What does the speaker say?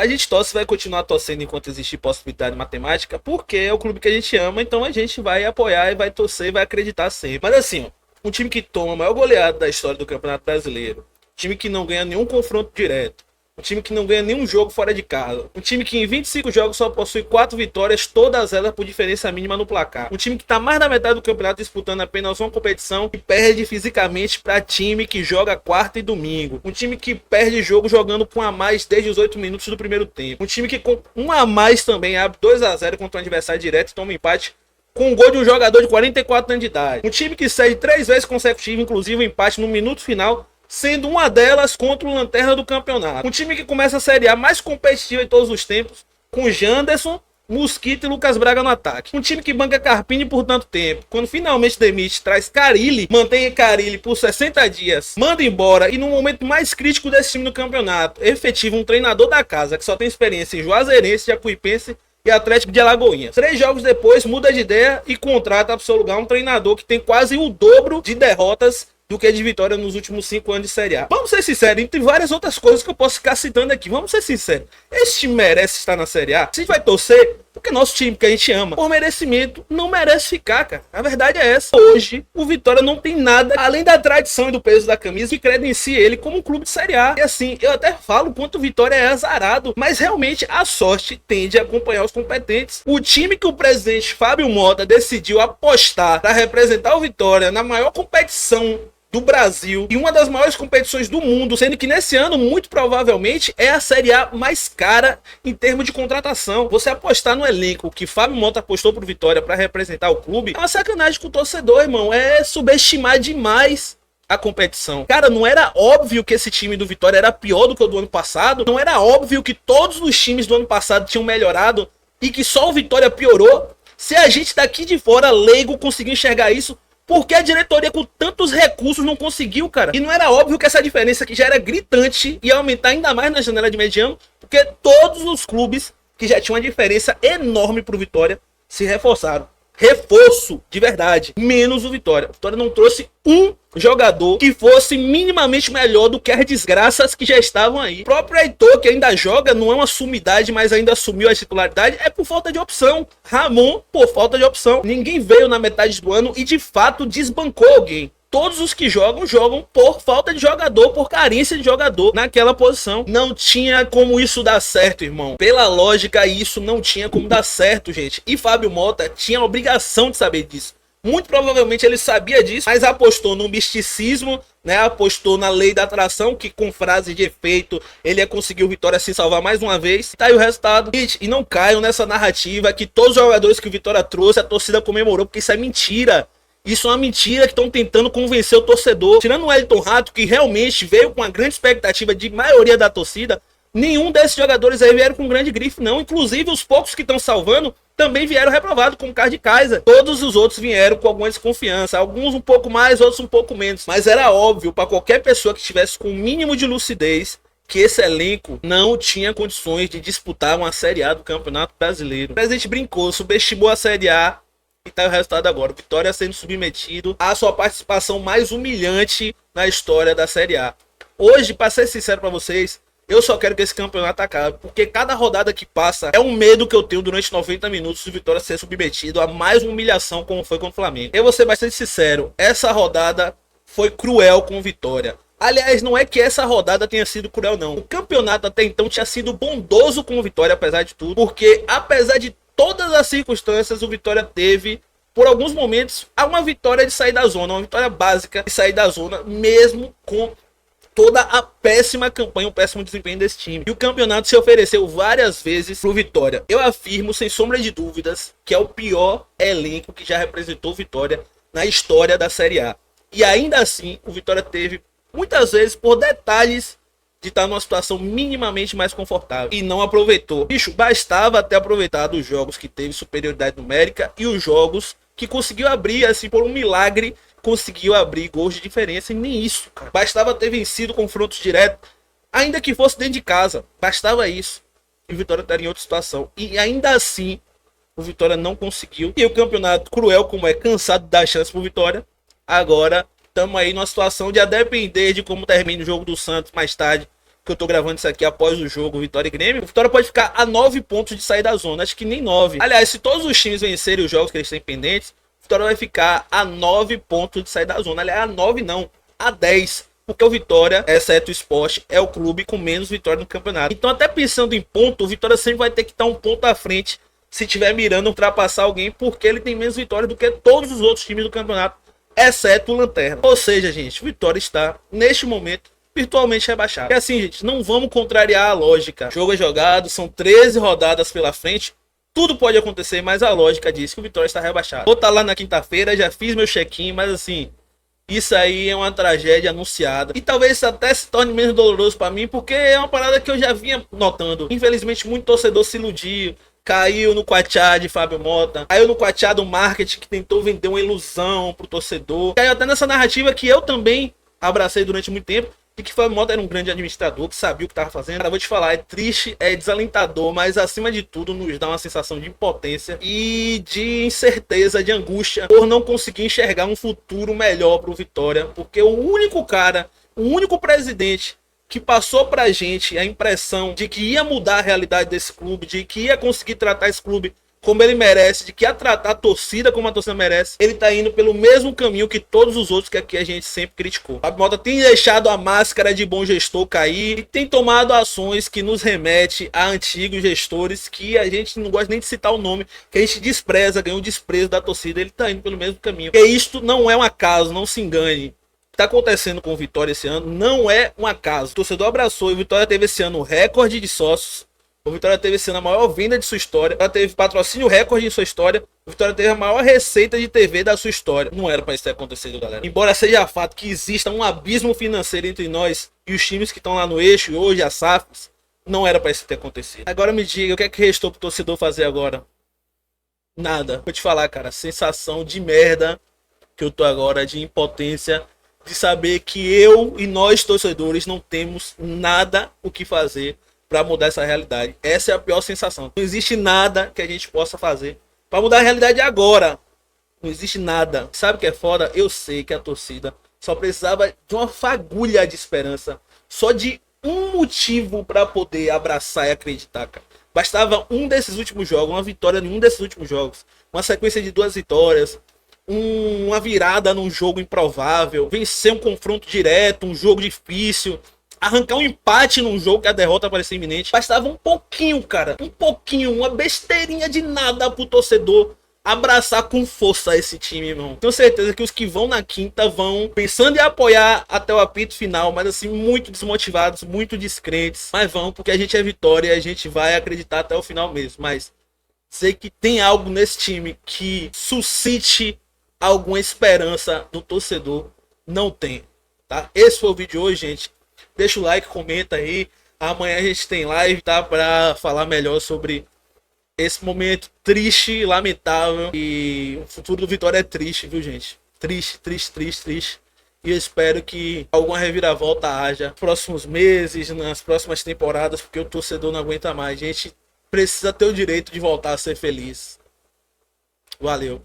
A gente torce e vai continuar torcendo enquanto existir possibilidade matemática, porque é o clube que a gente ama, então a gente vai apoiar e vai torcer e vai acreditar sempre. Mas assim, ó, um time que toma a maior goleada da história do Campeonato Brasileiro, um time que não ganha nenhum confronto direto, um time que não ganha nenhum jogo fora de casa, um time que em 25 jogos só possui 4 vitórias, todas elas por diferença mínima no placar, um time que está mais da metade do campeonato disputando apenas uma competição e perde fisicamente para time que joga quarta e domingo, um time que perde jogo jogando com a mais desde os 8 minutos do primeiro tempo, um time que com um a mais também abre 2-0 contra o adversário direto e toma empate com um gol de um jogador de 44 anos de idade, um time que cede 3 vezes consecutivas, inclusive o empate no minuto final, sendo uma delas contra o lanterna do campeonato. Um time que começa a Série A mais competitiva de todos os tempos, com Janderson, Mosquito e Lucas Braga no ataque. Um time que banca Carpini por tanto tempo. Quando finalmente demite, traz Carille, mantém Carille por 60 dias, manda embora e no momento mais crítico desse time no campeonato, efetiva um treinador da casa que só tem experiência em Juazeirense, Jacuipense e Atlético de Alagoinhas. 3 jogos depois, muda de ideia e contrata para o seu lugar um treinador que tem quase o dobro de derrotas do que de vitória nos últimos 5 anos de Série A. Vamos ser sinceros, entre várias outras coisas que eu posso ficar citando aqui, vamos ser sinceros, esse time merece estar na Série A? A gente vai torcer porque nosso time que a gente ama, por merecimento, não merece ficar, cara. A verdade é essa. Hoje, o Vitória não tem nada, além da tradição e do peso da camisa, que credencia ele como um clube de Série A. E assim, eu até falo quanto o Vitória é azarado, mas realmente a sorte tende a acompanhar os competentes. O time que o presidente Fábio Mota decidiu apostar para representar o Vitória na maior competição do Brasil e uma das maiores competições do mundo, sendo que nesse ano, muito provavelmente, é a Série A mais cara em termos de contratação. Você apostar no elenco que Fábio Mota apostou pro Vitória para representar o clube é uma sacanagem com o torcedor, irmão. É subestimar demais a competição. Cara, não era óbvio que esse time do Vitória era pior do que o do ano passado? Não era óbvio que todos os times do ano passado tinham melhorado e que só o Vitória piorou? Se a gente daqui de fora, leigo, conseguiu enxergar isso, por que a diretoria com tantos recursos não conseguiu, cara? E não era óbvio que essa diferença que já era gritante ia aumentar ainda mais na janela de mediano, porque todos os clubes que já tinham uma diferença enorme pro Vitória se reforçaram. Reforço de verdade, menos o Vitória. O Vitória não trouxe um jogador que fosse minimamente melhor do que as desgraças que já estavam aí. O próprio Heitor, que ainda joga, não é uma sumidade, mas ainda assumiu a titularidade, é por falta de opção. Ramon, por falta de opção. Ninguém veio na metade do ano e de fato desbancou alguém. Todos os que jogam, jogam por falta de jogador, por carência de jogador naquela posição. Não tinha como isso dar certo, irmão. Pela lógica, isso não tinha como dar certo, gente. E Fábio Mota tinha a obrigação de saber disso. Muito provavelmente ele sabia disso, mas apostou no misticismo, né? Apostou na lei da atração, que com frase de efeito ele ia conseguir o Vitória se salvar mais uma vez. Tá aí o resultado. E não caiam nessa narrativa que todos os jogadores que o Vitória trouxe, a torcida comemorou, porque isso é mentira. Isso é uma mentira que estão tentando convencer o torcedor. Tirando o Wellington Rato, que realmente veio com uma grande expectativa de maioria da torcida, nenhum desses jogadores aí vieram com grande grife, não. Inclusive, os poucos que estão salvando também vieram reprovados, como o Card Kaiser. Todos os outros vieram com alguma desconfiança. Alguns um pouco mais, outros um pouco menos. Mas era óbvio para qualquer pessoa que estivesse com o mínimo de lucidez que esse elenco não tinha condições de disputar uma Série A do Campeonato Brasileiro. O presidente brincou, subestimou a Série A. E tá o resultado agora, o Vitória sendo submetido à sua participação mais humilhante na história da Série A. Hoje, para ser sincero para vocês, eu só quero que esse campeonato acabe, porque cada rodada que passa é um medo que eu tenho durante 90 minutos de Vitória ser submetido a mais uma humilhação como foi contra o Flamengo. Eu vou ser bastante sincero, essa rodada foi cruel com o Vitória. Aliás, não é que essa rodada tenha sido cruel, não. O campeonato até então tinha sido bondoso com o Vitória, apesar de tudo, porque apesar de todas as circunstâncias, o Vitória teve, por alguns momentos, uma vitória de sair da zona, uma vitória básica de sair da zona, mesmo com toda a péssima campanha, o péssimo desempenho desse time. E o campeonato se ofereceu várias vezes pro Vitória. Eu afirmo, sem sombra de dúvidas, que é o pior elenco que já representou o Vitória na história da Série A. E ainda assim, o Vitória teve, muitas vezes, por detalhes, de estar numa situação minimamente mais confortável e não aproveitou. Bicho, bastava ter aproveitado os jogos que teve superioridade numérica e os jogos que conseguiu abrir, assim, por um milagre, conseguiu abrir gols de diferença, e nem isso, cara. Bastava ter vencido confrontos diretos, ainda que fosse dentro de casa. Bastava isso. E o Vitória estaria em outra situação. E ainda assim, o Vitória não conseguiu. E o campeonato, cruel como é, cansado de dar chance pro Vitória, agora estamos aí numa situação de, a depender de como termine o jogo do Santos mais tarde que eu tô gravando isso aqui após o jogo Vitória e Grêmio, o Vitória pode ficar a 9 pontos de sair da zona. Acho que nem 9. Aliás, se todos os times vencerem os jogos que eles têm pendentes, o Vitória vai ficar a 9 pontos de sair da zona. Aliás, a 9 não, a 10. Porque o Vitória, exceto o Sport, é o clube com menos vitória no campeonato. Então, até pensando em ponto, o Vitória sempre vai ter que estar um ponto à frente se tiver mirando ultrapassar alguém, porque ele tem menos vitória do que todos os outros times do campeonato, exceto o Lanterna. Ou seja, gente, o Vitória está, neste momento, virtualmente rebaixado. E assim, gente, não vamos contrariar a lógica. O jogo é jogado, são 13 rodadas pela frente. Tudo pode acontecer, mas a lógica diz que o Vitória está rebaixado. Vou estar lá na quinta-feira, já fiz meu check-in, mas assim, isso aí é uma tragédia anunciada. E talvez até se torne menos doloroso para mim, porque é uma parada que eu já vinha notando. Infelizmente, muito torcedor se iludiu. Caiu no quachá de Fábio Mota. Caiu no quachá do marketing que tentou vender uma ilusão pro torcedor. Caiu até nessa narrativa que eu também abracei durante muito tempo. E que Fábio Mota era um grande administrador, que sabia o que estava fazendo. Cara, vou te falar, é triste, é desalentador, mas acima de tudo nos dá uma sensação de impotência e de incerteza, de angústia, por não conseguir enxergar um futuro melhor pro Vitória. Porque o único cara, o único presidente que passou pra gente a impressão de que ia mudar a realidade desse clube, de que ia conseguir tratar esse clube como ele merece, de que ia tratar a torcida como a torcida merece, ele tá indo pelo mesmo caminho que todos os outros que aqui a gente sempre criticou. A Mota tem deixado a máscara de bom gestor cair e tem tomado ações que nos remete a antigos gestores que a gente não gosta nem de citar o nome, que a gente despreza, ganhou o desprezo da torcida. Ele tá indo pelo mesmo caminho. E isto não é um acaso, não se engane. Está acontecendo com o Vitória esse ano não é um acaso. O torcedor abraçou e o Vitória teve esse ano o recorde de sócios. O Vitória teve esse ano a maior venda de sua história. O Vitória teve patrocínio recorde em sua história. O Vitória teve a maior receita de TV da sua história. Não era para isso ter acontecido, galera. Embora seja fato que exista um abismo financeiro entre nós e os times que estão lá no eixo e hoje as SAFs, não era para isso ter acontecido. Agora me diga, o que é que restou pro torcedor fazer agora? Nada. Vou te falar, cara, sensação de merda que eu tô agora, de impotência, de saber que eu e nós torcedores não temos nada o que fazer para mudar essa realidade. Essa é a pior sensação. Não existe nada que a gente possa fazer para mudar a realidade agora. Não existe nada. Sabe o que é foda? Eu sei que a torcida só precisava de uma fagulha de esperança, só de um motivo para poder abraçar e acreditar, cara. Bastava um desses últimos jogos, uma vitória em um desses últimos jogos, uma sequência de 2 vitórias, uma virada num jogo improvável, vencer um confronto direto, um jogo difícil, arrancar um empate num jogo que a derrota parecia iminente. Bastava um pouquinho, cara, um pouquinho, uma besteirinha de nada pro torcedor abraçar com força esse time, irmão. Tenho certeza que os que vão na quinta vão pensando em apoiar até o apito final, mas assim, muito desmotivados, muito descrentes, mas vão, porque a gente é Vitória e a gente vai acreditar até o final mesmo. Mas sei que tem algo nesse time que suscite alguma esperança do torcedor, não tem, tá? Esse foi o vídeo de hoje, gente. Deixa o like, comenta aí. Amanhã a gente tem live, tá? Pra falar melhor sobre esse momento triste, lamentável. E o futuro do Vitória é triste, viu, gente? Triste, triste, triste, triste. E eu espero que alguma reviravolta haja nos próximos meses, nas próximas temporadas, porque o torcedor não aguenta mais. A gente precisa ter o direito de voltar a ser feliz. Valeu.